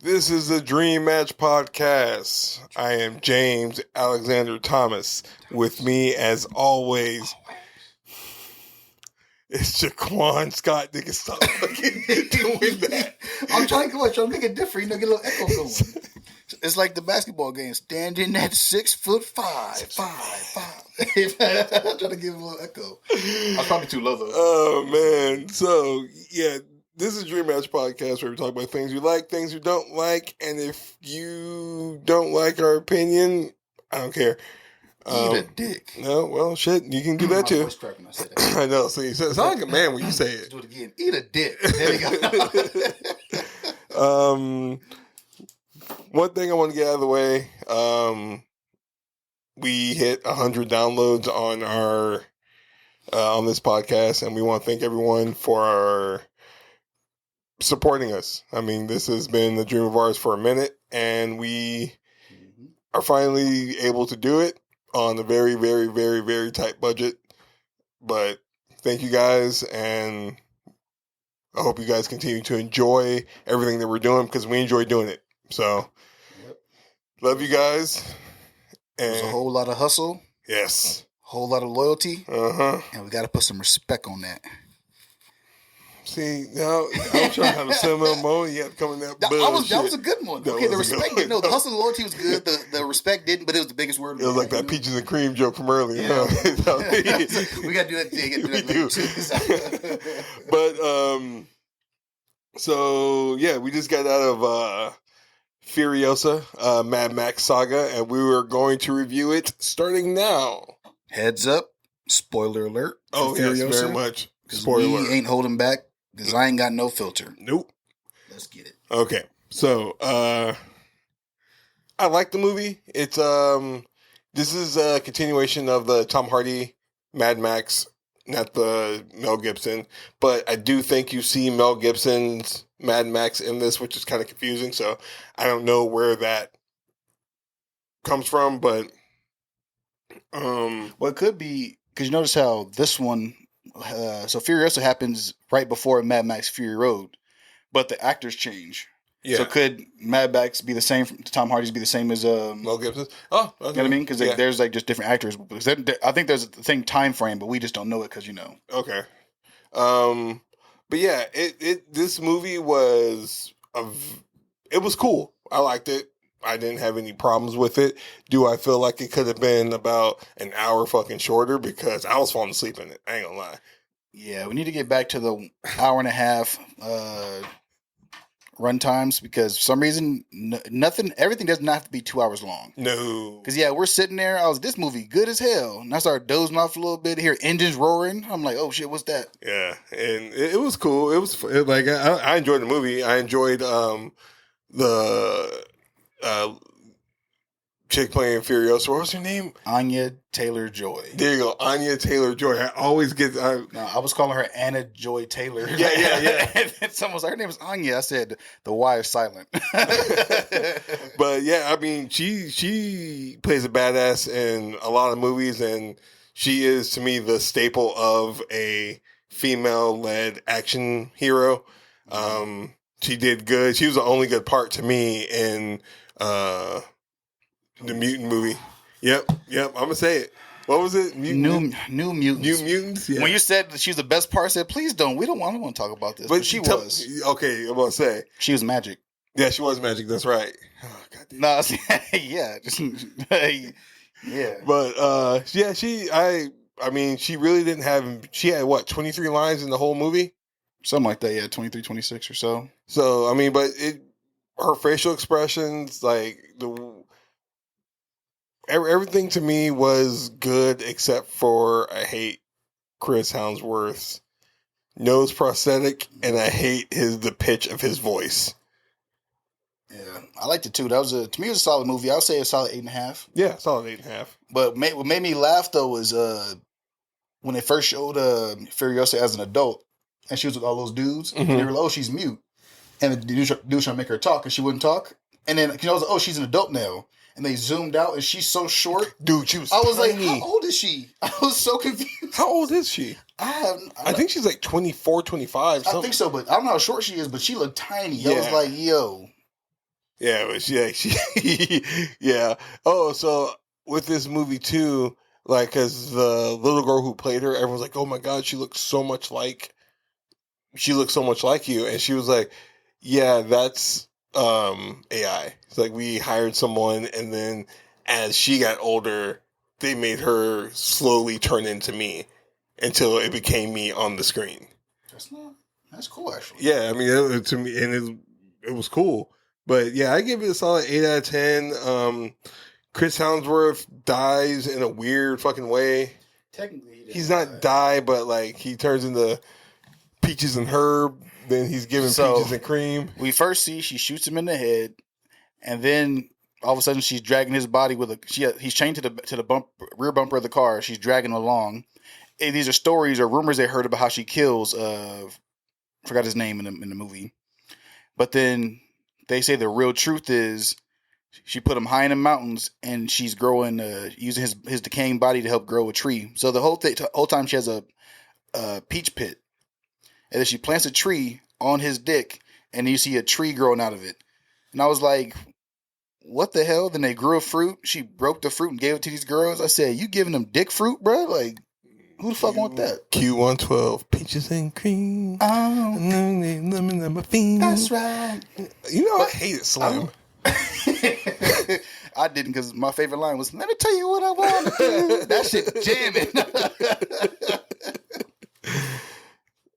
This is the Dream Match Podcast. I am James Alexander Thomas. With me, as always, it's Jaquan Scott. Nigga, stop fucking doing that. I'm trying to make it different. Get a little echo going. It's like the basketball game. Standing at 6'5", 5'5". I'm trying to give a little echo. I was probably too low though. Oh man. So yeah, this is Dream Match Podcast where we talk about things you like, things you don't like, and if you don't like our opinion, I don't care. Eat a dick. No, well, shit, you can do that too. Voice cracking, I said that. I know. So you sound like a man when you say it. Let's do it again. Eat a dick. There you go. One thing I want to get out of the way. We hit 100 downloads on our on this podcast, and we want to thank everyone for supporting us. I mean, this has been a dream of ours for a minute, and we are finally able to do it on a very, very, very, very tight budget. But thank you guys, and I hope you guys continue to enjoy everything that we're doing because we enjoy doing it. So, love you guys. And There's a whole lot of hustle. Yes. A whole lot of loyalty. Uh-huh. And we got to put some respect on that. See, now I'm trying to have a similar moment. You have to come in that bullshit. That was a good one. That okay, the was a respect, good one. the hustle and loyalty was good. The respect didn't, but it was the biggest word. It was like that peaches and cream joke from earlier. Yeah. Huh? We got to do that. We do. But, so, yeah, we just got out of Furiosa, Mad Max Saga, and we were going to review it starting now. Heads up. Spoiler alert. Oh, yes, Furiosa, very much. Spoiler. We ain't holding back because I ain't got no filter. Nope. Let's get it. Okay. So, I like the movie. It's, this is a continuation of the Tom Hardy Mad Max, not the Mel Gibson, but I do think you see Mel Gibson's Mad Max in this, which is kind of confusing. So I don't know where that comes from, but, well, it could be because you notice how this one, so Furiosa happens right before Mad Max Fury Road, but the actors change. yeah. So could Mad Max be the same? Tom Hardy's be the same as Mel Gibson? Oh, okay. You know what I mean? Because there's like just different actors. Because I think there's a thing time frame, but we just don't know it because Okay. But yeah, this movie was it was cool. I liked it. I didn't have any problems with it. Do I feel like it could have been about an hour fucking shorter? Because I was falling asleep in it. I ain't gonna lie. Yeah, we need to get back to the hour and a half run times because for some reason everything doesn't have to be 2 hours long. No. Because we're sitting there. This movie good as hell, and I started dozing off a little bit. Hear engines roaring. I'm like, oh shit, what's that? Yeah, and it was cool. It was like I enjoyed the movie. I enjoyed the chick playing Furiosa. What was her name? Anya Taylor-Joy. There you go, Anya Taylor-Joy. I always get. No, I was calling her Anna Joy Taylor. Yeah. And someone was like, her name is Anya. I said the Y is silent. But yeah, I mean, she plays a badass in a lot of movies, and she is to me the staple of a female-led action hero. She did good. She was the only good part to me in the Mutant movie. Yep. I'm gonna say it. What was it? New Mutants. New Mutants. Yeah. When you said that she was the best part, I said, please don't. I don't want to talk about this. But she was. Okay, I'm gonna say she was magic. Yeah, she was magic. That's right. Oh, God damn. No, yeah, yeah. But I mean, she really didn't have. She had what 23 lines in the whole movie. Something like that, yeah, 23, 26 or so. So, I mean, but her facial expressions, like everything to me was good except for I hate Chris Hemsworth's nose prosthetic, and I hate the pitch of his voice. Yeah, I liked it too. To me, it was a solid movie. I would say a solid 8.5. Yeah, solid 8.5. But what made me laugh though was when they first showed Furiosa as an adult. And she was with all those dudes. Mm-hmm. And they were like, oh, she's mute. And the dude trying to make her talk, and she wouldn't talk. And then, I was like, oh, she's an adult now. And they zoomed out, and she's so short. Dude, she was I was tiny. like, how old is she? I was so confused. How old is she? I think she's like 24, 25. I think so, but I don't know how short she is, but she looked tiny. Yeah. I was like, yo. Yeah, but she yeah. Oh, so with this movie too, like, cause the little girl who played her, everyone's like, "Oh my god, she looks so much like you," and she was like, "Yeah, that's AI." It's like we hired someone, and then as she got older, they made her slowly turn into me until it became me on the screen. That's cool actually. Yeah, I mean, to me, and it was cool. But yeah, I give it a solid 8 out of 10. Chris Hemsworth dies in a weird fucking way. Technically, He's not die, but like he turns into Peaches and Herb. Then he's giving Peaches and Cream. We first see she shoots him in the head, and then all of a sudden she's dragging his body with he's chained to the rear bumper of the car. She's dragging him along. And these are stories or rumors they heard about how she kills. Forgot his name in the movie, but then they say the real truth is she put him high in the mountains, and she's growing using his decaying body to help grow a tree. So the whole time she has a peach pit. And then she plants a tree on his dick, and you see a tree growing out of it. And I was like, what the hell? Then they grew a fruit. She broke the fruit and gave it to these girls. I said, you giving them dick fruit, bro? Like, who the fuck want that? Q112, Peaches and Cream. Oh, that's right. You know, I hated Slim. I didn't, because my favorite line was, let me tell you what I want to do. That shit jamming.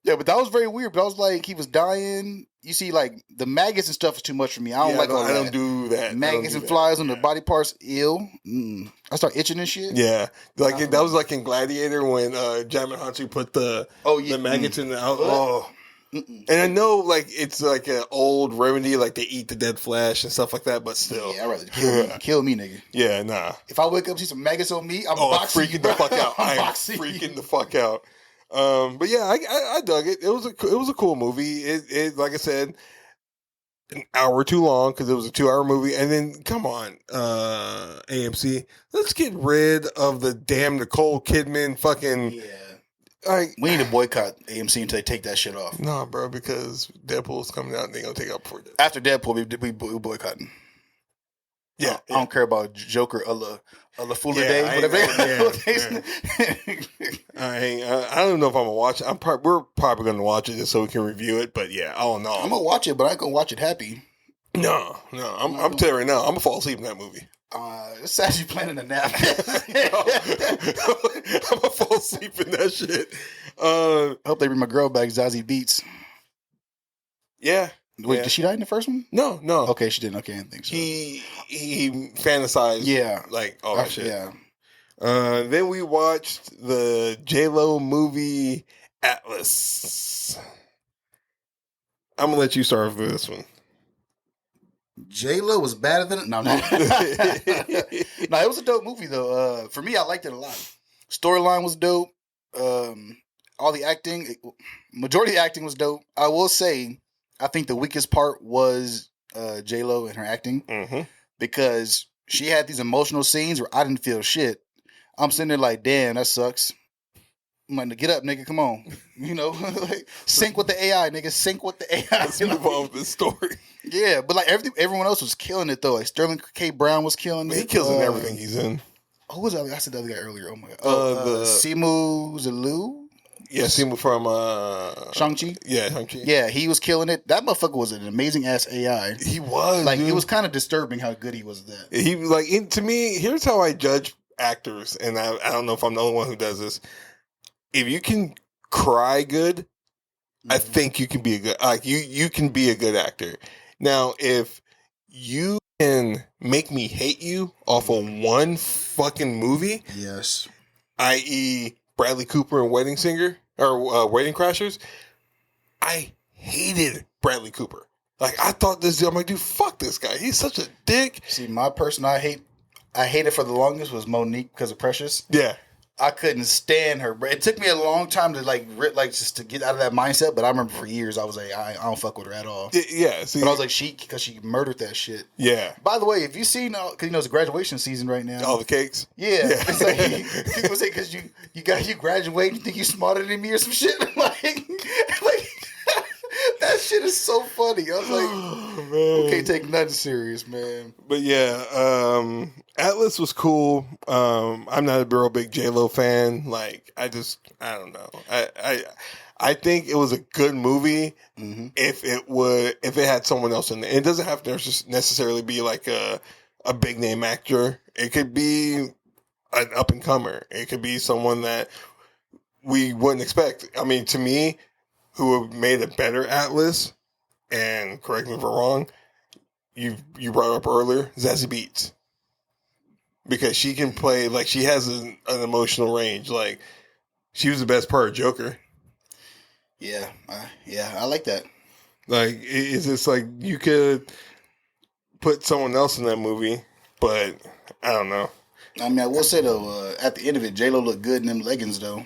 Yeah, but that was very weird. But I was like, he was dying. You see, like, the maggots and stuff is too much for me. I don't like all that. I don't do that. Maggots and flies on the body parts, ill. I start itching and shit. Yeah, like that was like in Gladiator when Jabba Hunter put the maggots in the And I know, like, it's like an old remedy, like they eat the dead flesh and stuff like that, but still. Yeah, I'd rather kill me, nigga. Yeah, nah. If I wake up and see some maggots on me, I'm boxing freaking the fuck out. I'm freaking the fuck out. But yeah, I dug it. It was a cool movie. It like I said, an hour too long because it was a 2-hour movie. And then come on, AMC, let's get rid of the damn Nicole Kidman fucking. Yeah. Like, we need to boycott AMC until they take that shit off. Nah, bro, because Deadpool's coming out and they're gonna take out before that. After Deadpool, we boycotting. Yeah, I don't care about Joker, a la Fuller Day, whatever. I don't know if I'm gonna watch it. We're probably gonna watch it just so we can review it. But yeah, I don't know. I'm gonna watch it, but I ain't gonna watch it happy. No. I'm telling you right now, I'm gonna fall asleep in that movie. It's sad you planning a nap. I'm gonna fall asleep in that shit. I hope they bring my girl back, Zazie Beetz. Yeah. Wait, did she die in the first one? No. Okay, she didn't. Okay, I didn't think so. He fantasized. Yeah. Like all that shit. Yeah. Then we watched the J-Lo movie Atlas. I'm gonna let you start with this one. J-Lo was better than it. No, it was a dope movie though. For me, I liked it a lot. Storyline was dope. All the acting, majority of the acting was dope. I will say, I think the weakest part was J-Lo and her acting, because she had these emotional scenes where I didn't feel shit. I'm sitting there like, damn, that sucks. I'm like, get up, nigga, come on. You know, like, sync with the AI, nigga, sync with the AI. Let's move on with this story. Yeah, but like everyone else was killing it though. Like Sterling K. Brown was killing it. He kills in everything he's in. Who was that? I said the other guy earlier. Oh my god. Simu Zulu. Yeah, Simu from Shang-Chi. Yeah, Shang-Chi. Yeah, he was killing it. That motherfucker was an amazing ass AI. He was. Like, dude. it was kind of disturbing how good he was at that. He like to me. Here's how I judge actors, and I don't know if I'm the only one who does this. If you can cry good, I think you can be a good you can be a good actor. Now, if you can make me hate you off of one fucking movie, yes, i.e. Bradley Cooper and Wedding Singer or Wedding Crashers, I hated Bradley Cooper. Like, I thought I'm like, dude, fuck this guy. He's such a dick. See, my person I hated for the longest was Monique because of Precious. Yeah. I couldn't stand her. It took me a long time to just to get out of that mindset. But I remember for years I was like, I don't fuck with her at all. Yeah, see, but I was like, because she murdered that shit. Yeah. By the way, if you seen, because it's graduation season right now. All the cakes. Yeah. It's like people say because you graduate, you think you smarter than me or some shit. like that shit is so funny. I was like, Oh, man. we can't take nothing serious, man. But yeah, Atlas was cool. I'm not a real big J-Lo fan. Like, I don't know. I think it was a good movie if it had someone else in it. It doesn't have to necessarily be like a big name actor. It could be an up and comer. It could be someone that we wouldn't expect. I mean, to me, who have made a better Atlas, and correct me if I'm wrong, you brought up earlier, Zazie Beetz. Because she can play, like, she has an emotional range. Like, she was the best part of Joker. Yeah, I like that. Like, it's just like you could put someone else in that movie, but I don't know. I mean, I will say though, at the end of it, J-Lo looked good in them leggings though.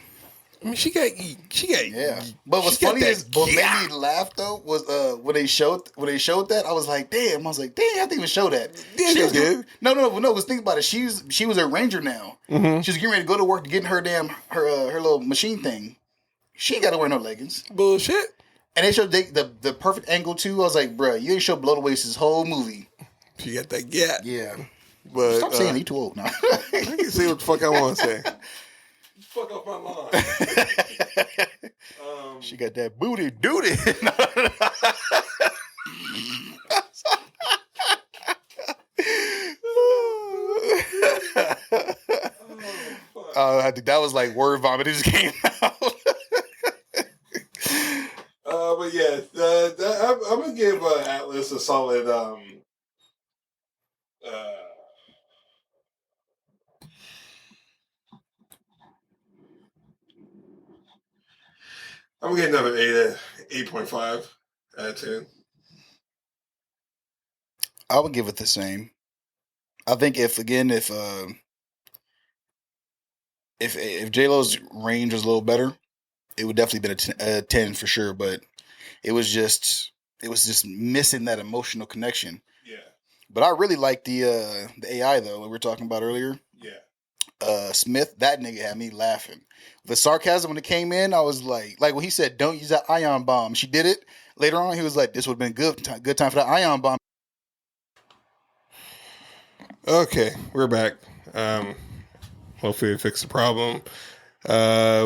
I mean, she got. Yeah. But what's funny is, what made me laugh though was when they showed that, I was like, damn. I was like, damn, I didn't even show that. Yeah, they did. No. Because think about it. She was a ranger now. Mm-hmm. She's getting ready to go to work to get in her her little machine thing. She ain't got to wear no leggings. Bullshit. And they showed the perfect angle too. I was like, bruh, you ain't show below the waist this whole movie. She got that gap. Yeah. But stop saying you too old now. I can say what the fuck I want to say. Fuck off my line. She got that booty duty. I think that was like word vomit. It just came out. But yeah, I'm gonna give Atlas a solid. I'm gonna get another 8.5 out of 10. I would give it the same. I think if J-Lo's range was a little better, it would definitely be a 10 for sure. But it was just missing that emotional connection. Yeah. But I really like the AI though that we were talking about earlier. Yeah. Smith, that nigga had me laughing. The sarcasm when it came in, I was like when he said, "Don't use that ion bomb." She did it. Later on, he was like, "This would have been good time for that ion bomb." Okay, we're back. Hopefully we fix the problem. There's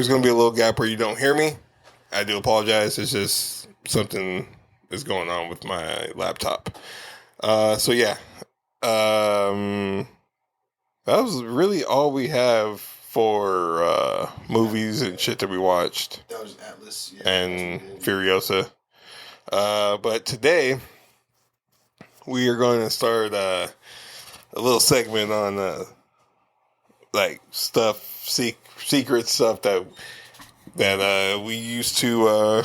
going to be a little gap where you don't hear me. I do apologize. It's just something is going on with my laptop. So yeah. That was really all we have for movies and shit that we watched. That was Atlas. Yeah, and Furiosa. But today we are going to start a little segment on like secret stuff that we used to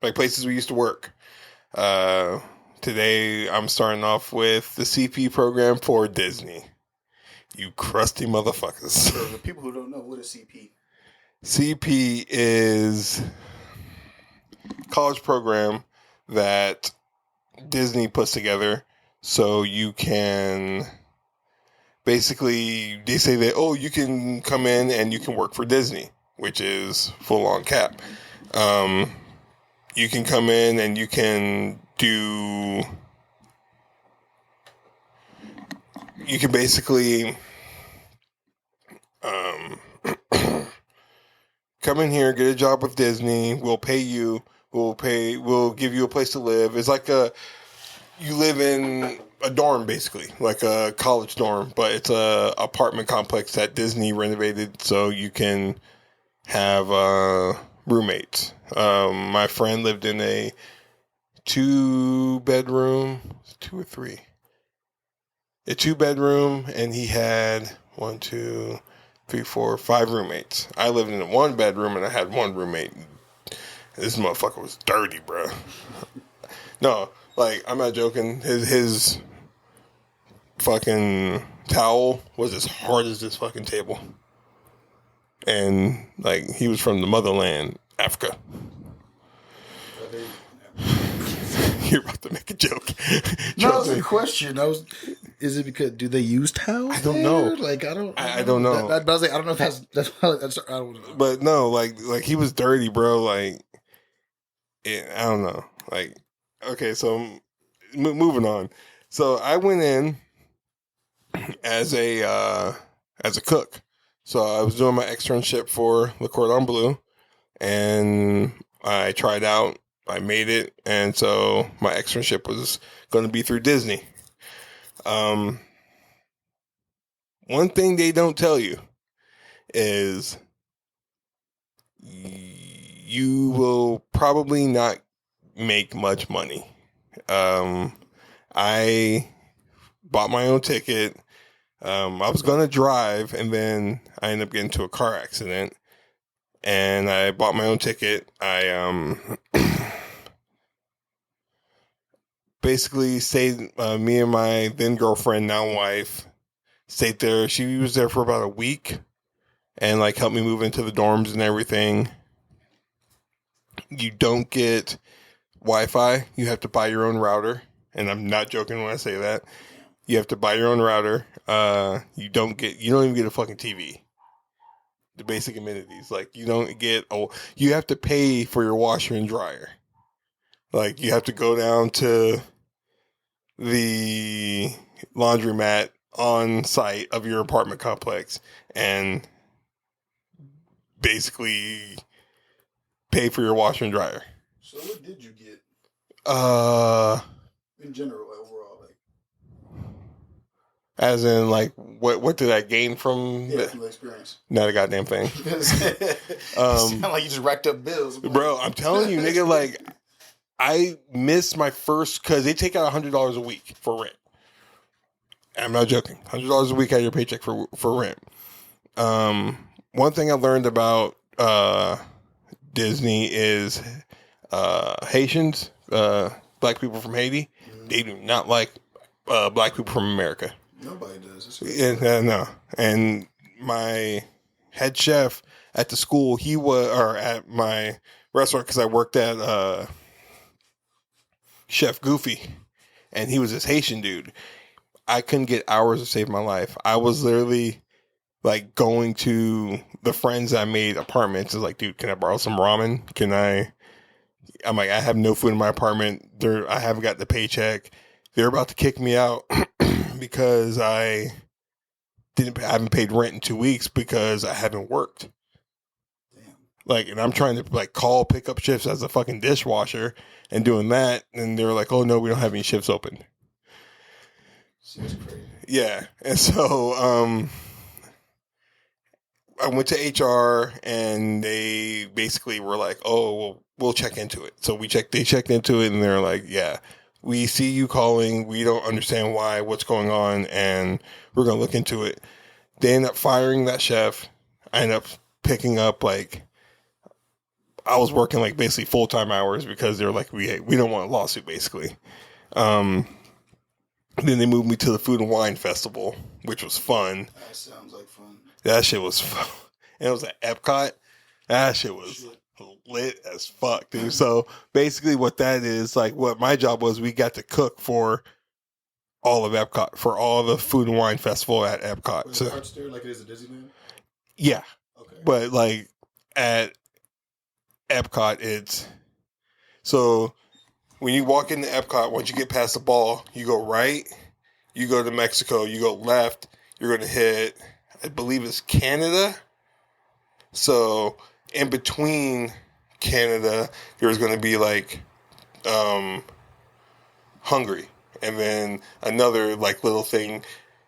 like places we used to work. Today I'm starting off with the CP program for Disney. You crusty motherfuckers. For the people who don't know, what is CP? CP is a college program that Disney puts together so you can basically, they say that, oh, you can come in and you can work for Disney, which is full on cap. You can come in and you can basically come in here, get a job with Disney. We'll pay you. We'll give you a place to live. It's like you live in a dorm, basically, like a college dorm, but it's a apartment complex that Disney renovated so you can have roommates. My friend lived in a 2-bedroom, 2 or 3, a 2-bedroom, and he had 1, 2, 3, 4, 5 roommates. I lived in a 1-bedroom and I had 1 roommate. This motherfucker was dirty, bro. No, like, I'm not joking. His fucking towel was as hard as this fucking table. And, like, he was from the motherland, Africa. You're about to make a joke. No, that's a question. Is it because, do they use towels? I don't know. Like, I don't know. But I was like, I don't know if that's I don't know. But no, like he was dirty, bro. Like, I don't know. Like, okay, so moving on. So I went in as a cook. So I was doing my externship for Le Cordon Bleu, and I tried out. I made it, and so my externship was going to be through Disney. One thing they don't tell you is you will probably not make much money. I bought my own ticket. I was going to drive, and then I ended up getting into a car accident. And I bought my own ticket. I basically stayed, me and my then girlfriend, now wife, stayed there. She was there for about a week and like helped me move into the dorms and everything. You don't get Wi-Fi. You have to buy your own router. And I'm not joking when I say that. You have to buy your own router. You don't even get a fucking TV. The basic amenities. Like you don't get, you have to pay for your washer and dryer. Like you have to go down to the laundromat on site of your apartment complex and basically pay for your washer and dryer. So what did you get? In general, overall, like. As in, like, what did I gain from from the experience? Not a goddamn thing. Sound like you just racked up bills, bro. I'm telling you, nigga, like. I missed my first, because they take out $100 a week for rent. I'm not joking. $100 a week out of your paycheck for rent. One thing I learned about Disney is Haitians, black people from Haiti, they do not like black people from America. Nobody does. No. And my head chef at the school, or at my restaurant, because I worked at Chef Goofy, and he was this Haitian dude. I couldn't get hours to save my life. I was literally like going to the friends I made apartments. Is like, dude, can I borrow some ramen? I'm like, I have no food in my apartment. I haven't got the paycheck. They're about to kick me out because I haven't paid rent in 2 weeks because I haven't worked. Like, and I'm trying to like call pickup shifts as a fucking dishwasher and doing that, and they're like, "Oh no, we don't have any shifts open." That's crazy. Yeah, and so I went to HR, and they basically were like, "Oh, well, we'll check into it." So they checked into it, and they're like, "Yeah, we see you calling. We don't understand what's going on, and we're gonna look into it." They end up firing that chef. I end up picking up like. I was working like basically full-time hours because they're like, we don't want a lawsuit basically. Then they moved me to the Food and Wine Festival, which was fun. That sounds like fun. That shit was fun. And it was at Epcot. That shit was lit as fuck, dude. So basically what that is, like what my job was, we got to cook for all of Epcot, for all the Food and Wine Festival at Epcot. Was it arts there like it is at Disneyland? Yeah. Okay. But like at Epcot, it's so when you walk into Epcot, once you get past the ball, you go right, you go to Mexico, you go left, you're going to hit, I believe it's Canada. So in between Canada, there's going to be like Hungary, and then another like little thing,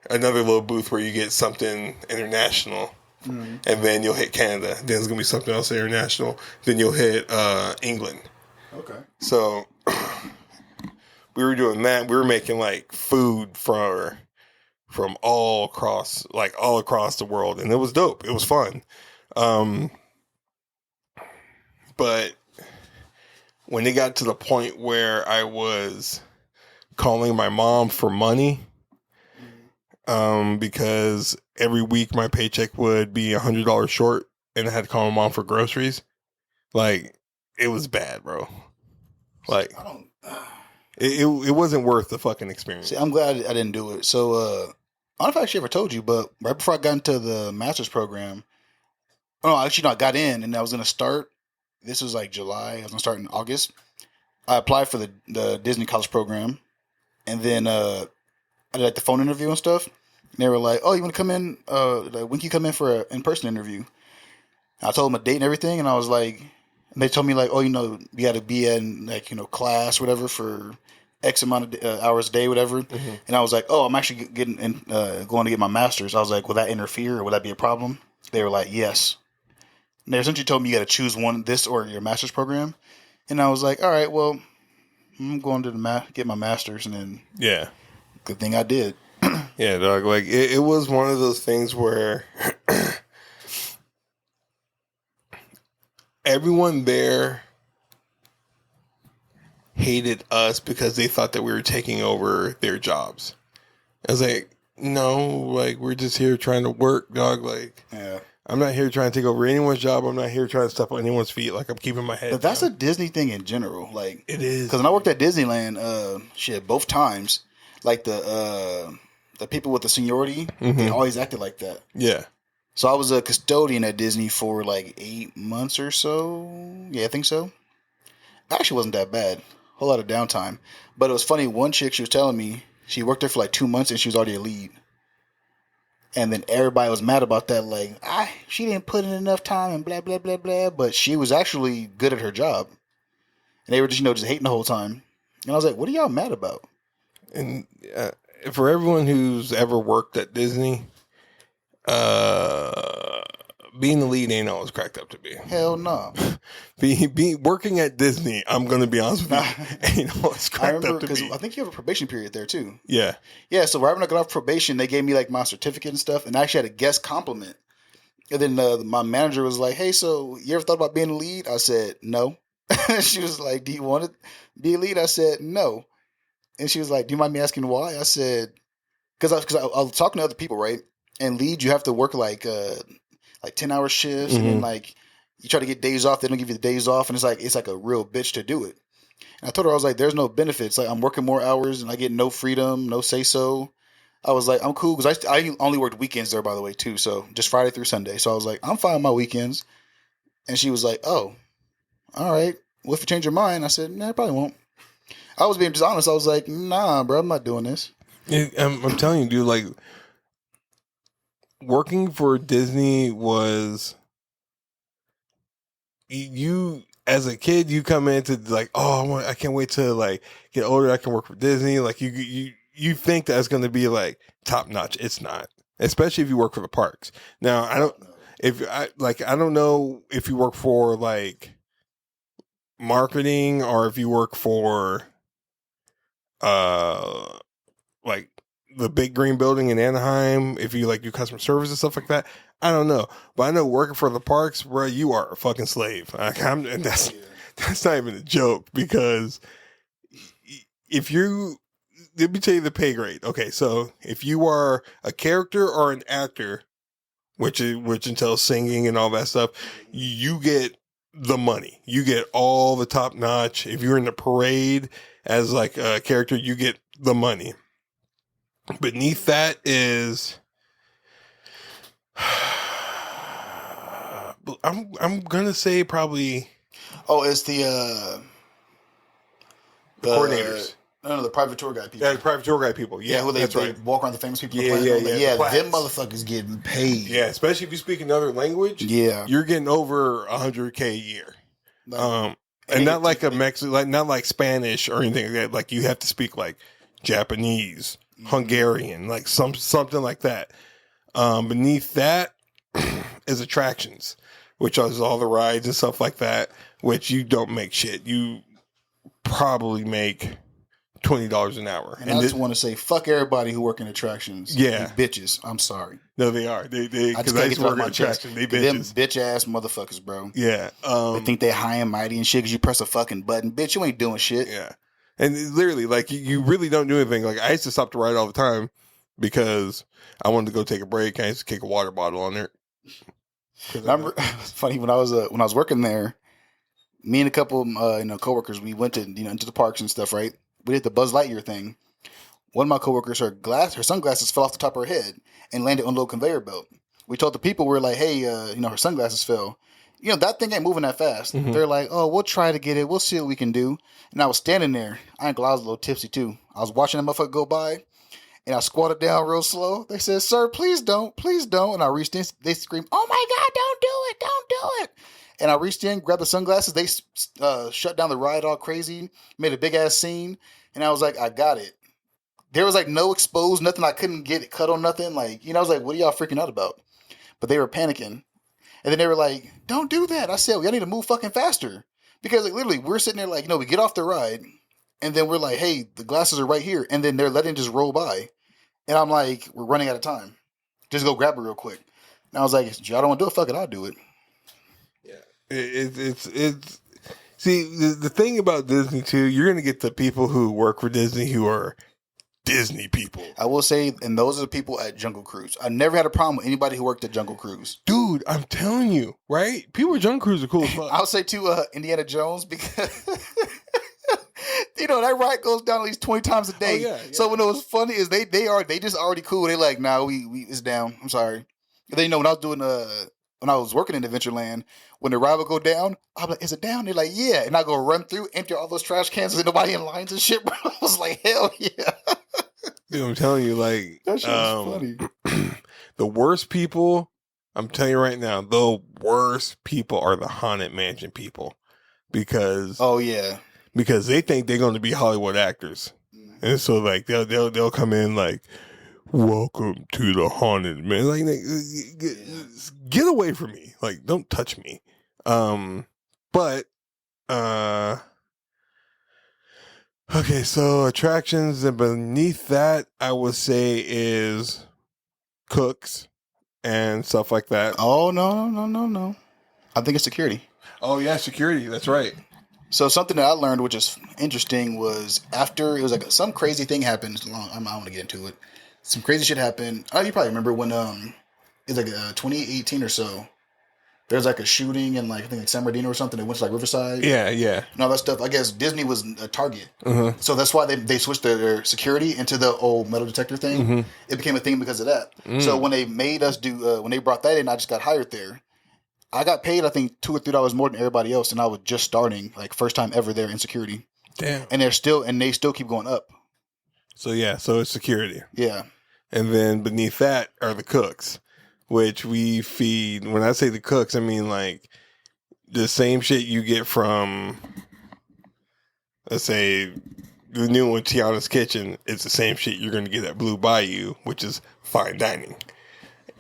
another little booth where you get something international. Mm-hmm. And then you'll hit Canada. Then there's going to be something else international. Then you'll hit England. Okay. So we were doing that. We were making like food from all across the world. And it was dope. It was fun. But when it got to the point where I was calling my mom for money, because every week my paycheck would be $100 short, and I had to call my mom for groceries. Like, it was bad, bro. Like, it wasn't worth the fucking experience. See, I'm glad I didn't do it. So, I don't know if I actually ever told you, but right before I got into the master's program, I got in and I was going to start this was like July. I was gonna start in August. I applied for the Disney college program, and then I did like the phone interview and stuff. And they were like, "Oh, you want to come in? Like, when can you come in for an in-person interview?" And I told them a date and everything, and I was like, and they told me like, "Oh, you got to be in like class, whatever, for X amount of hours a day, whatever." Mm-hmm. And I was like, "Oh, I'm actually getting going to get my master's." I was like, "Will that interfere or would that be a problem?" They were like, "Yes." And they essentially told me you got to choose one, this or your master's program. And I was like, "All right, well, I'm going to get my master's," and then Yeah. good thing I did. Yeah, dog. Like it was one of those things where everyone there hated us because they thought that we were taking over their jobs. I was like, no, like we're just here trying to work, dog. Like, Yeah. I'm not here trying to take over anyone's job. I'm not here trying to step on anyone's feet. Like I'm keeping my head. But that's down. a Disney thing in general. Like It is. because when I worked at Disneyland, both times, like the people with the seniority, they always acted like that. Yeah. So I was a custodian at Disney for like 8 months or so. Yeah, I think so. Actually, wasn't that bad. Whole lot of downtime, but it was funny. One chick, she was telling me she worked there for like 2 months and she was already a lead. And then everybody was mad about that, like, she didn't put in enough time and blah blah blah blah. But she was actually good at her job, and they were just hating the whole time. And I was like, "What are y'all mad about?" And for everyone who's ever worked at Disney, being the lead ain't always cracked up to be. Hell no. Be working at Disney, I'm gonna be honest with you, ain't always I cracked remember up to because be. I think you have a probation period there too. Yeah. Yeah, so right when I got off probation, they gave me like my certificate and stuff, and I actually had a guest compliment. And then my manager was like, "Hey, so you ever thought about being a lead?" I said, "No." She was like, "Do you want to be a lead?" I said, "No." And she was like, "Do you mind me asking why?" I said, "Because I was talking to other people, right? And lead, you have to work like 10-hour shifts, and then like you try to get days off, they don't give you the days off, and it's like a real bitch to do it." And I told her, I was like, "There's no benefits. Like I'm working more hours, and I get no freedom, no say so." I was like, "I'm cool," because I only worked weekends there, by the way, too. So just Friday through Sunday. So I was like, "I'm fine with my weekends." And she was like, "Oh, all right. Well, if you change your mind," I said, "Nah, I probably won't." I was being just honest. I was like, "Nah, bro, I'm not doing this." I'm telling you, dude, like working for Disney was you as a kid. You come into like, oh, I can't wait to like get older. I can work for Disney. Like you think that's going to be like top notch. It's not, especially if you work for the parks. Now I don't. If I don't know if you work for like marketing or if you work for uh like the big green building in Anaheim, if you like do customer service and stuff like that. I don't know, but I know working for the parks, bro, you are a fucking slave. Like, and that's not even a joke, because if you, let me tell you the pay grade. Okay, so if you are a character or an actor, which entails singing and all that stuff, you get the money. You get all the top notch. If you're in the parade as like a character, you get the money. Beneath that is, I'm gonna say probably Oh, it's the coordinators. No, the private tour guide people. Yeah, the private tour guide people. Yeah, who they that's right. walk around the famous people. Yeah, on the yeah, planet. yeah, Yeah, the them plats. motherfuckers getting paid. Yeah, especially if you speak another language. Yeah. You're getting over $100K a year. Like, And not like a Mexican, like not like Spanish or anything like that. Like you have to speak like Japanese, Hungarian, like something like that. Beneath that is attractions, which is all the rides and stuff like that, which you don't make shit. You probably make $20 an hour. And I just want to say, fuck everybody who work in attractions. Yeah. You bitches. I'm sorry. No, they are. They I because just I can't used get to it work off at my chest. attractions. They Them bitches. bitch ass motherfuckers, bro. Yeah. They think they high and mighty and shit because you press a fucking button. Bitch, you ain't doing shit. Yeah. And literally, like, you really don't do anything. Like, I used to stop the ride all the time because I wanted to go take a break. I used to kick a water bottle on there. Remember, it's funny when I was working there, me and a couple coworkers, we went to into the parks and stuff. Right, we did the Buzz Lightyear thing. One of my coworkers, her sunglasses fell off the top of her head and landed on a little conveyor belt. We told the people, we're like, "Hey, her sunglasses fell." that thing ain't moving that fast. Mhm. They're like, oh, we'll try to get it. We'll see what we can do. And I was standing there. I ain't gonna lie, I was a little tipsy too. I was watching that motherfucker go by, and I squatted down real slow. They said, sir, please don't. Please don't. And I reached in. They screamed, oh my God, don't do it. Don't do it. And I reached in, grabbed the sunglasses. They shut down the ride all crazy, made a big ass scene. And I was like, I got it. There was like no exposed, nothing. I couldn't get cut on nothing. Like, I was like, what are y'all freaking out about? But they were panicking. And then they were like, don't do that. I said, well, y'all need to move fucking faster. Because like literally, we're sitting there like, we get off the ride. And then we're like, hey, the glasses are right here. And then they're letting it just roll by. And I'm like, we're running out of time. Just go grab it real quick. And I was like, y'all don't want to do it? Fuck it, I'll do it. Yeah. It's see, the thing about Disney too, you're going to get the people who work for Disney who are Disney people. I will say, and those are the people at Jungle Cruise. I never had a problem with anybody who worked at Jungle Cruise. Dude, I'm telling you, right? People at Jungle Cruise are cool as fuck. I'll say too, Indiana Jones, because that ride goes down at least 20 times a day. Oh, yeah. So when it was funny is they just already cool. They like, nah, we it's down. I'm sorry. And then when I was working in Adventureland, when the ride would go down, I'm like, is it down? They're like, yeah. And I go run through, empty all those trash cans, and nobody in lines and shit, bro. I was like, hell yeah. Dude, I'm telling you, like, that shit was funny. The worst people, I'm telling you right now, the worst people are the Haunted Mansion people. Because because they think they're going to be Hollywood actors. And so like they'll come in like, welcome to the Haunted Mansion. Like, get away from me. Like, don't touch me. But okay, so attractions, and beneath that, I would say is cooks and stuff like that. Oh, no. I think it's security. Oh, yeah, security. That's right. So something that I learned, which is interesting, was after it was like some crazy thing happened. I don't want to get into it. Some crazy shit happened. Oh, you probably remember when it was like 2018 or so. There's like a shooting in like I think like San Bernardino or something. They went to like Riverside. Yeah. And all that stuff. I guess Disney was a target. Uh-huh. So that's why they switched their security into the old metal detector thing. Mm-hmm. It became a thing because of that. So when they made us when they brought that in, I just got hired there. I got paid, I think, $2 or $3 more than everybody else, and I was just starting, like first time ever there in security. Damn. And they still keep going up. So it's security. Yeah. And then beneath that are the cooks, which we feed. When I say the cooks, I mean like the same shit you get from, let's say, the new one, Tiana's Kitchen. It's the same shit you're going to get at Blue Bayou, which is fine dining.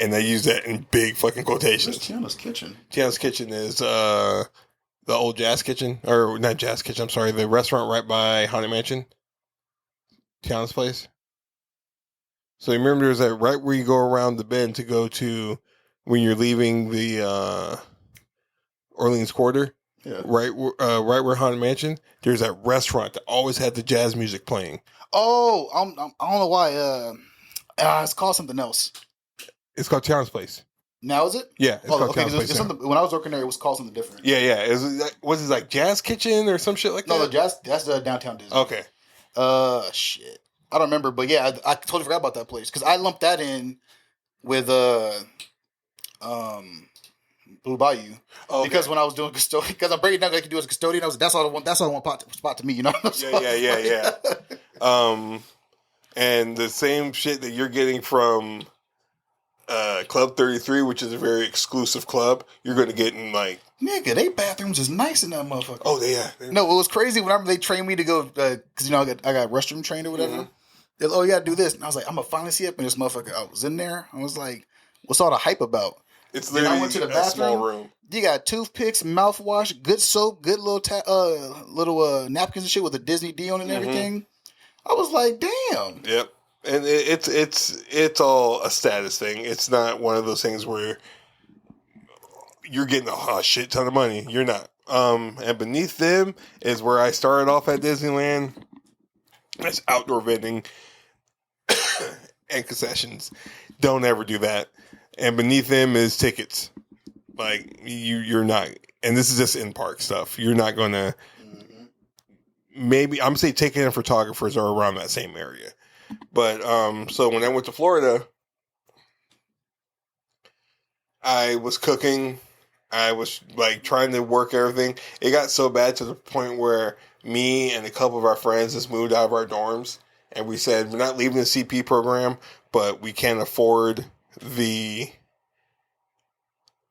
And I use that in big fucking quotations. Where's Tiana's Kitchen? Tiana's Kitchen is the old Jazz Kitchen. Or not Jazz Kitchen, I'm sorry. The restaurant right by Haunted Mansion. Tiana's place. So you remember there's that right where you go around the bend to go to when you're leaving the Orleans Quarter? Yeah. Right where Haunted Mansion, there's that restaurant that always had the jazz music playing. Oh, I don't know why. It's called something else. It's called Tiana's Place. Now is it? Yeah, it's called Tiana's Place. When I was working there, it was called something different. Yeah. Was it like Jazz Kitchen or some shit like that? No, that's the downtown Disney. Okay. Shit. I don't remember, but yeah, I totally forgot about that place because I lumped that in with Blue Bayou. Okay. Because when I was doing custodian, because I'm breaking down like you do as a custodian, I was that's all I want spot to me, you know. Yeah. And the same shit that you're getting from Club 33, which is a very exclusive club, you're going to get in like... Nigga, they bathrooms is nice in that motherfucker. Oh, yeah. No, it was crazy whenever they trained me to go, because, I got restroom trained or whatever. Mm-hmm. They're like, oh, you got to do this. And I was like, I'm going to finally see up in this motherfucker. I was in there. I was like, what's all the hype about? It's literally I went to the bathroom, a small room. You got toothpicks, mouthwash, good soap, good little napkins and shit with a Disney D on it and everything. I was like, damn. Yep. And it's all a status thing. It's not one of those things where you're getting a shit ton of money. You're not. And beneath them is where I started off at Disneyland. That's outdoor vending and concessions. Don't ever do that. And beneath them is tickets. Like you're not. And this is just in park stuff. You're not going to. Maybe I'm saying ticket and photographers are around that same area. But so when I went to Florida, I was cooking I was like trying to work everything. It got so bad to the point where me and a couple of our friends just moved out of our dorms, and we said we're not leaving the CP program, but we can't afford the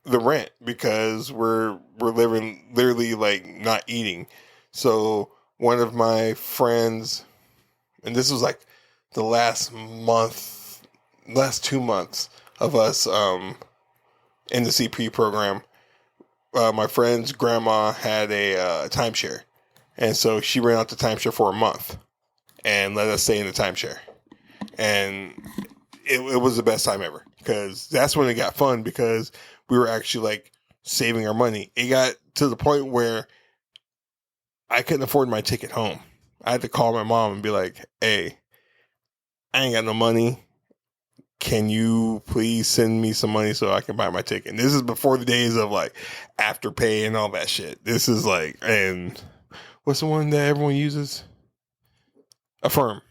rent because we're living literally like not eating. So one of my friends, and this was like the last 2 months of us in the CP program. My friend's grandma had a timeshare, and so she ran out the timeshare for a month and let us stay in the timeshare, and it was the best time ever because that's when it got fun because we were actually like saving our money. It got to the point where I couldn't afford my ticket home. I had to call my mom and be like, "Hey, I ain't got no money. Can you please send me some money so I can buy my ticket?" And this is before the days of like Afterpay and all that shit. This is like, and what's the one that everyone uses? Affirm.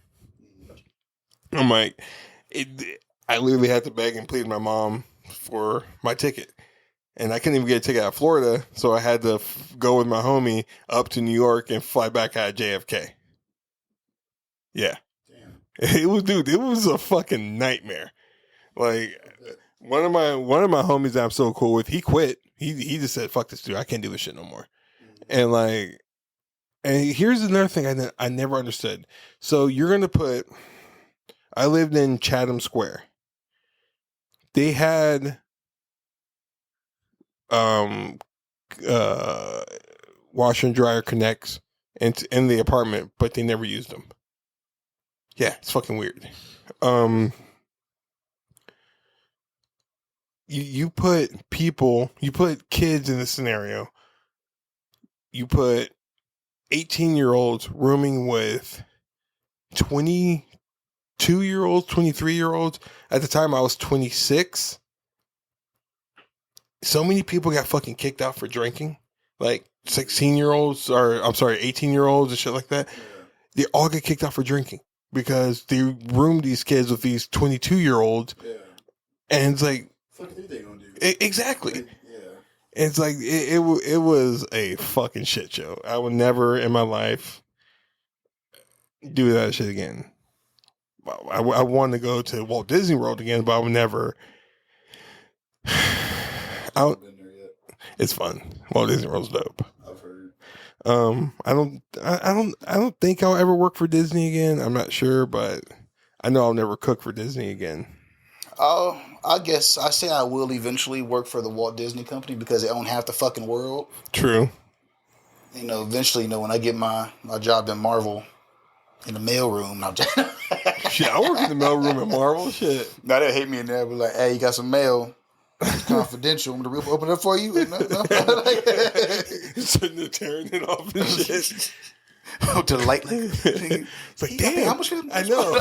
I'm like, I literally had to beg and plead my mom for my ticket. And I couldn't even get a ticket out of Florida, so I had to go with my homie up to New York and fly back out of JFK. Yeah. Damn. It was a fucking nightmare. Like one of my homies that I'm so cool with, he quit. He just said, "Fuck this dude, I can't do this shit no more." And like, and here's another thing I never understood. So you're gonna put. I lived in Chatham Square. They had um washer and dryer connects in the apartment, but they never used them. Yeah, it's fucking weird. You put kids in this scenario. You put 18-year-olds rooming with 22-year-olds, 23-year-olds. At the time, I was 26. So many people got fucking kicked out for drinking. Like 16-year-olds, or I'm sorry, 18-year-olds and shit like that. Yeah. They all get kicked out for drinking because they roomed these kids with these 22-year-olds. Yeah. And it's like, what are they gonna do? Exactly. Yeah. And it's like, it was a fucking shit show. I would never in my life do that shit again. I want to go to Walt Disney World again, but I would never. It's fun. Walt Disney World's dope. I've heard. I don't think I'll ever work for Disney again. I'm not sure, but I know I'll never cook for Disney again. Oh, I guess I say I will eventually work for the Walt Disney Company because they own half the fucking world. True. Eventually, when I get my job in Marvel in the mailroom, shit, I work in the mailroom at Marvel. Shit. Now they'll hate me in there, but like, hey, you got some mail. It's confidential. I'm gonna open it up for you. No. Sitting there tearing it off and shit. To the light, it's like, damn, how much? I know.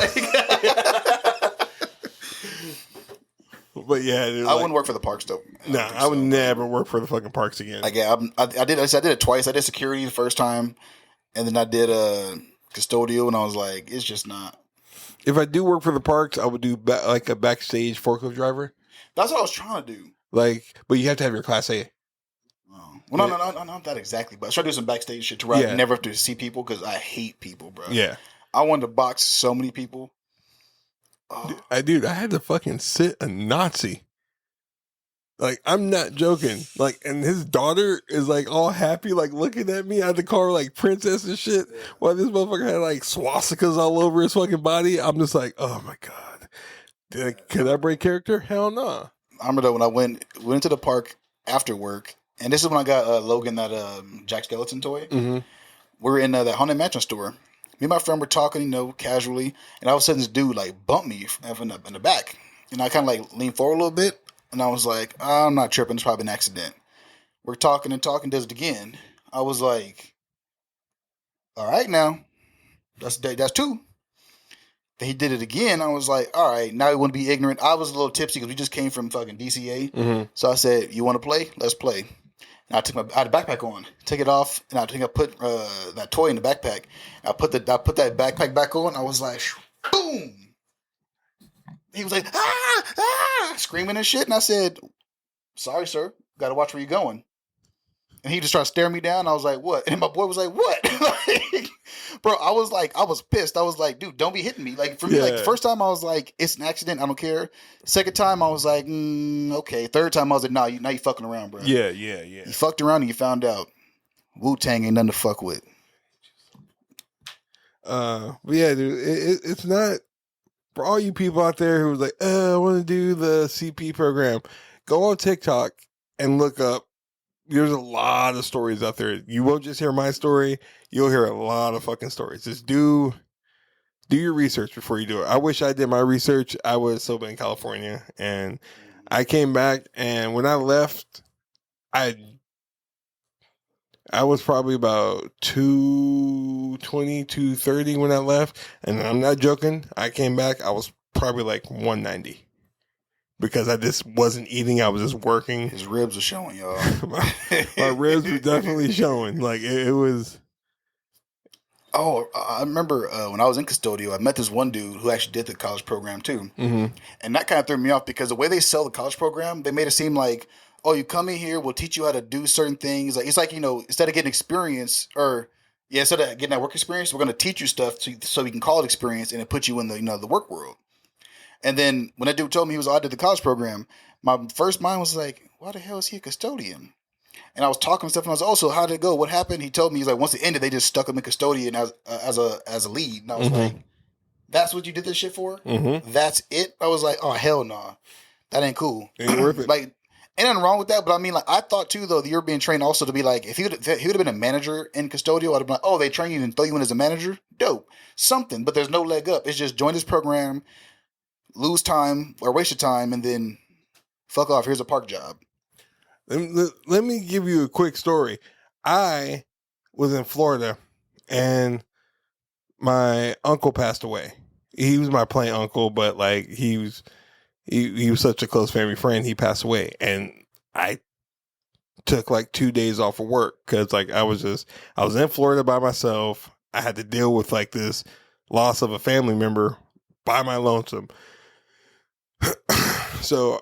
But yeah, I wouldn't work for the parks though. Nah, I would never work for the fucking parks again. Like, I did it twice. I did security the first time, and then I did custodial, and I was like, it's just not. If I do work for the parks, I would do like a backstage forklift driver. That's what I was trying to do. Like, but you have to have your Class A. Oh. Well, no, not that exactly. But I tried to do some backstage shit to where I never have to see people because I hate people, bro. Yeah. I wanted to box so many people. Oh. I had to fucking sit a Nazi. Like, I'm not joking. Like, and his daughter is like all happy, like looking at me. I had to call her like princess and shit. Yeah. While this motherfucker had like swastikas all over his fucking body. I'm just like, oh my God. Could I break character? Hell no. I remember though when I went to the park after work, and this is when I got Logan that Jack Skeleton toy. Mm-hmm. We were in that Haunted Mansion store. Me and my friend were talking, casually, and all of a sudden this dude like bumped me in the back, and I kind of like leaned forward a little bit, and I was like, I'm not tripping. It's probably an accident. We're talking and talking, does it again. I was like, all right now, that's two. Then he did it again. I was like, all right, now he wouldn't be ignorant. I was a little tipsy because we just came from fucking DCA. Mm-hmm. So I said, you want to play? Let's play. And I had a backpack on, take it off, and I think I put that toy in the backpack. I put that backpack back on. I was like, boom. He was like, screaming and shit. And I said, sorry, sir. Got to watch where you're going. And he just tried to stare me down. I was like, what? And my boy was like, what? Like, bro, I was pissed. I was like, dude, don't be hitting me. Like, for me, like, the first time I was like, it's an accident. I don't care. Second time, I was like, okay. Third time, I was like, nah, now you fucking around, bro. Yeah. You fucked around and you found out. Wu-Tang ain't nothing to fuck with. But yeah, dude, it's not for all you people out there who's like, I want to do the CP program. Go on TikTok and look up. There's a lot of stories out there. You won't just hear my story. You'll hear a lot of fucking stories. Just do your research before you do it. I wish I did my research. I was still in California, and I came back, and when I left, I was probably about 220, 230 when I left, and I'm not joking. I came back, I was probably like 190 because I just wasn't eating. I was just working. His ribs are showing, y'all. my ribs were definitely showing. Like it was. Oh, I remember when I was in Custodio, I met this one dude who actually did the college program too. Mm-hmm. And that kind of threw me off because the way they sell the college program, they made it seem like, oh, you come in here, we'll teach you how to do certain things. Like, it's like, instead of getting experience instead of getting that work experience, we're going to teach you stuff so you can call it experience and it puts you in the work world. And then when that dude told me he was audited the college program, my first mind was like, why the hell is he a custodian? And I was talking and stuff, and I was like, oh, so how did it go? What happened? He told me, he's like, once it ended, they just stuck him in custodian as a lead. And I was like, that's what you did this shit for? Mm-hmm. That's it? I was like, oh, hell no. Nah. That ain't cool. Ain't worth it. Like, ain't nothing wrong with that, but I mean, like, I thought too, though, that you're being trained also to be like, if he would have been a manager in custodial, I'd have been like, oh, they train you and throw you in as a manager? Dope. Something, but there's no leg up. It's just join this program, lose time or waste your time, and then fuck off. Here's a park job. Let me give you a quick story. I was in Florida, and my uncle passed away. He was my plain uncle, but like he was such a close family friend. He passed away, and I took like 2 days off of work because like I was in Florida by myself. I had to deal with like this loss of a family member by my lonesome. So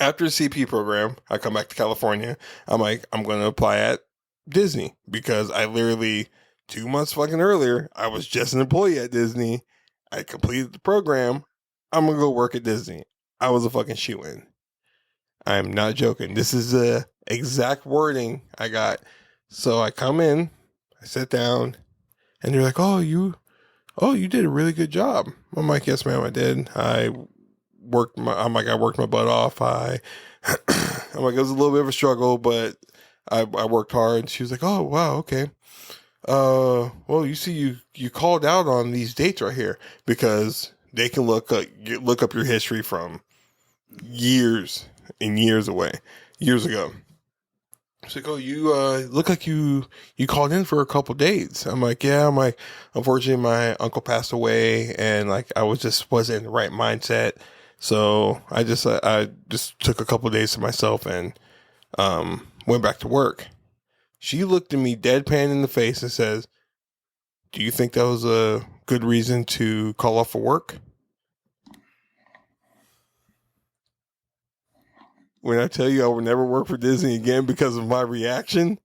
after the CP program, I come back to California. I'm like, I'm going to apply at Disney because I literally 2 months fucking earlier, I was just an employee at Disney. I completed the program. I'm going to go work at Disney. I was a fucking shoo-in. I am not joking. This is the exact wording I got. So I come in, I sit down, and they're like, oh, you did a really good job. I'm like, yes, ma'am, I did. I worked my butt off. I'm like, it was a little bit of a struggle, but I worked hard. She was like, oh, wow, okay. Well, you see, you called out on these dates right here because they can look up your history from years and years ago. She's like, oh, you look like you called in for a couple dates. I'm like, yeah. I'm like, unfortunately, my uncle passed away, and like I wasn't in the right mindset. So I just took a couple days to myself and went back to work. She looked at me deadpan in the face and says, do you think that was a good reason to call off for work? When I tell you I would never work for Disney again because of my reaction,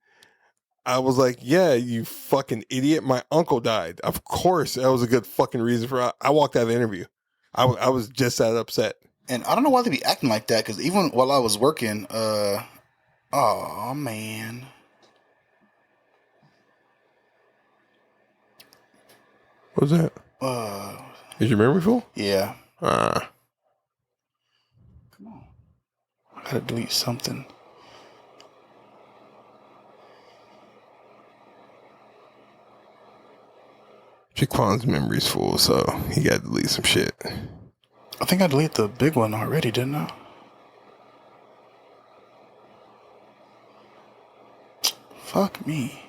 I was like, yeah, you fucking idiot. My uncle died. Of course, that was a good fucking reason for I walked out of the interview. I was just that upset. And I don't know why they be acting like that, because even while I was working, oh, man. What was that? Is your memory full? Yeah. Come on. I gotta delete something. Jaquan's memory's full, so he got to delete some shit. I think I deleted the big one already, didn't I? Fuck me.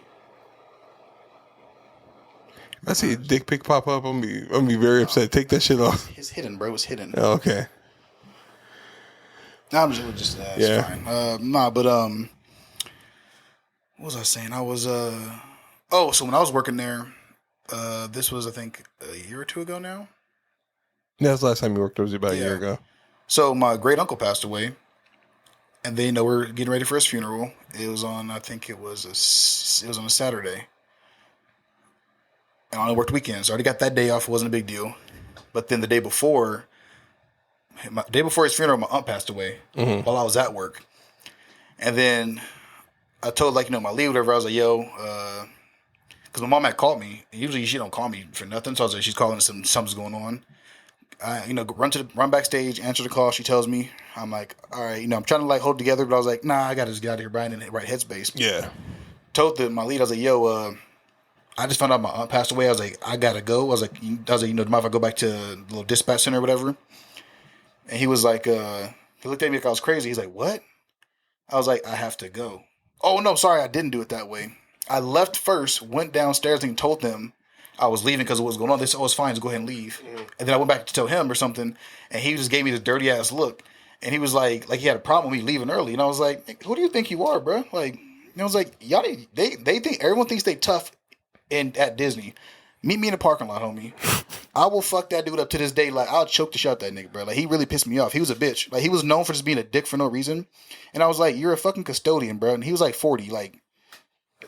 If I see a dick pic pop up, I'm gonna be very upset. Take that shit off. It's hidden, bro. It's hidden. Oh, okay. I'm just it's fine. But what was I saying? I was so when I was working there, this was I think a year or two ago now. That's the last time you worked. It was about a year ago. So my great uncle passed away, And then we're getting ready for his funeral. It was on, I think it was on a Saturday. And I only worked weekends. I already got that day off. It wasn't a big deal. But then the day before his funeral, my aunt passed away while I was at work. And then I told my lead, whatever. I was like, yo, because my mom had called me. Usually she don't call me for nothing. So I was like, she's calling, something's going on. Run backstage, answer the call. She tells me, I'm like, all right, I'm trying to hold it together, but I was like, nah, I gotta just get out of here, Brian, in the right headspace. Yeah. Told my lead, I was like, yo, I just found out my aunt passed away. I was like, I gotta go. I was like, do you mind if I go back to the little dispatch center or whatever? And he was like, he looked at me like I was crazy. He's like, what? I was like, I have to go. Oh no, sorry, I didn't do it that way. I left first, went downstairs and told them I was leaving because of what was going on. They said, oh, it's fine, just go ahead and leave. And then I went back to tell him or something, and he just gave me this dirty ass look. And he was like he had a problem with me leaving early. And I was like, who do you think you are, bro? Like, I was like, y'all, they think everyone thinks they tough at Disney. Meet me in the parking lot, homie. I will fuck that dude up to this day. Like, I'll choke the shit out that nigga, bro. Like, he really pissed me off. He was a bitch. Like, he was known for just being a dick for no reason. And I was like, you're a fucking custodian, bro. And he was like 40. Like,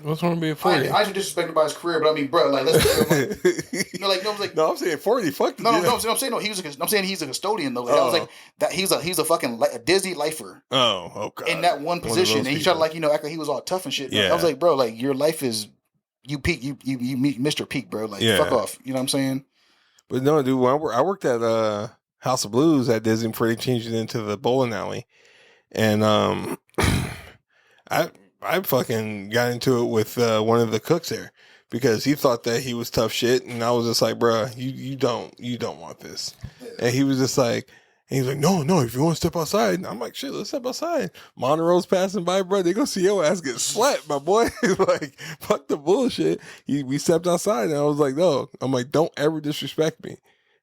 what's wrong with being 40? I should disrespect him by his career, but I mean, bro, like, let's no, I'm saying 40. Fuck the I'm saying no. I'm saying he's a custodian though. Like, I was like that. He's a fucking a Disney lifer. Oh, okay. In that one position, and he tried to act like he was all tough and shit. Yeah. I was like, bro, like your life is you peak, you meet Mr. Peak, bro. Like, fuck off. You know what I'm saying? But no, dude, when I worked at House of Blues at Disney before they changed it into the bowling alley, and I fucking got into it with one of the cooks there because he thought that he was tough shit, and I was just like, bruh, you don't want this. And he was just like, no, if you want to step outside. And I'm like, shit, let's step outside. Monroe's passing by, bro. They gonna see your ass get slapped, my boy. Like, fuck the bullshit. We stepped outside, and I was like, no. I'm like, don't ever disrespect me.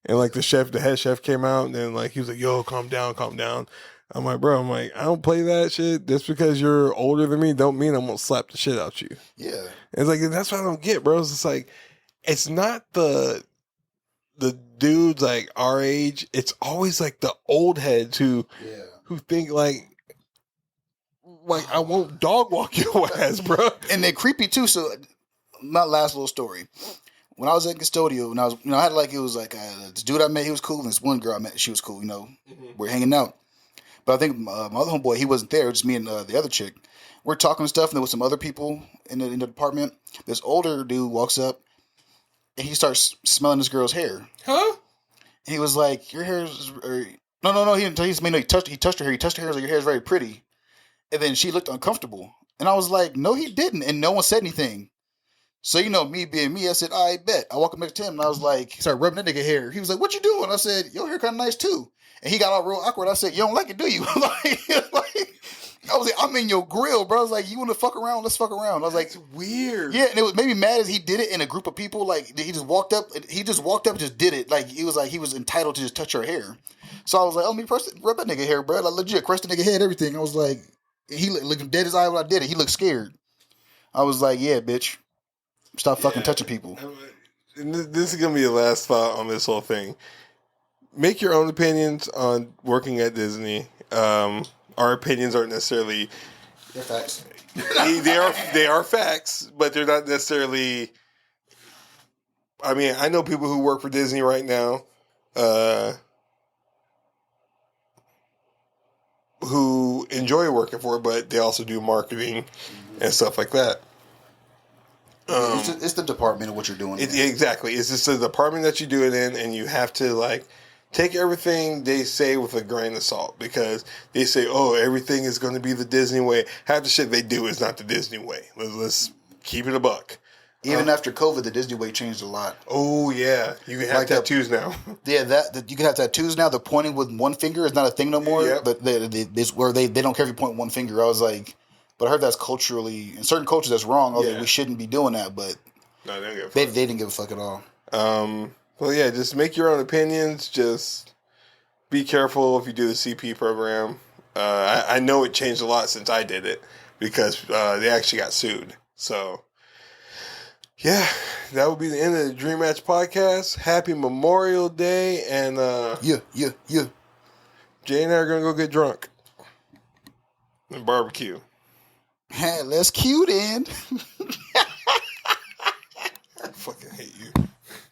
And like the head chef came out, and then like he was like, yo, calm down. I'm like, bro, I don't play that shit. Just because you're older than me don't mean I'm going to slap the shit out you. Yeah. It's like, that's what I don't get, bro. It's just like, it's not the dudes like our age. It's always like the old heads who think like I won't dog walk your ass, bro. And they're creepy too. So my last little story. When I was at Custodio, when I was, I had it was like this dude I met, he was cool. And this one girl I met, she was cool. We're hanging out. But I think my other homeboy, he wasn't there. It was just me and the other chick. We're talking and stuff, and there was some other people in the department. This older dude walks up, and he starts smelling this girl's hair. Huh? And he was like, "Your hair is..." No. He didn't tell you. He touched her hair. He touched her hair. He was like, "Your hair is very pretty." And then she looked uncomfortable, and I was like, "No, he didn't." And no one said anything. So me being me, I said, "I bet." I walked up next to him, and I was like, he started rubbing that nigga hair. He was like, "What you doing?" I said, "Your hair kind of nice too." And he got all real awkward. I said, "You don't like it, do you?" I was like, "I'm in your grill, bro." I was like, "You want to fuck around? Let's fuck around." I was like, "It's weird." Yeah, and it was maybe mad as he did it in a group of people. Like he just walked up and just did it. Like he was entitled to just touch her hair. So I was like, "Oh, me rub that nigga hair, bro." Like legit, crushed the nigga head, everything. I was like, he looked dead as eye when I did it. He looked scared. I was like, "Yeah, bitch, stop fucking touching people." This is gonna be the last thought on this whole thing. Make your own opinions on working at Disney. Our opinions aren't necessarily... They're facts. they are facts, but they're not necessarily... I mean, I know people who work for Disney right now who enjoy working for it, but they also do marketing and stuff like that. It's the department of what you're doing. Exactly. It's just the department that you do it in, and you have to, take everything they say with a grain of salt because they say, oh, everything is going to be the Disney way. Half the shit they do is not the Disney way. Let's keep it a buck. Even after COVID, the Disney way changed a lot. Oh, yeah. You can have tattoos now. Yeah, you can have tattoos now. The pointing with one finger is not a thing no more. Yep. But they don't care if you point one finger. I was like, but I heard that's culturally, in certain cultures, that's wrong. We shouldn't be doing that. But no, they didn't give a fuck at all. Well, yeah, just make your own opinions. Just be careful if you do the CP program. I know it changed a lot since I did it because they actually got sued. So, yeah, that would be the end of the Dream Match podcast. Happy Memorial Day. And yeah. Jay and I are going to go get drunk. And barbecue. Let's cue then. I fucking hate you.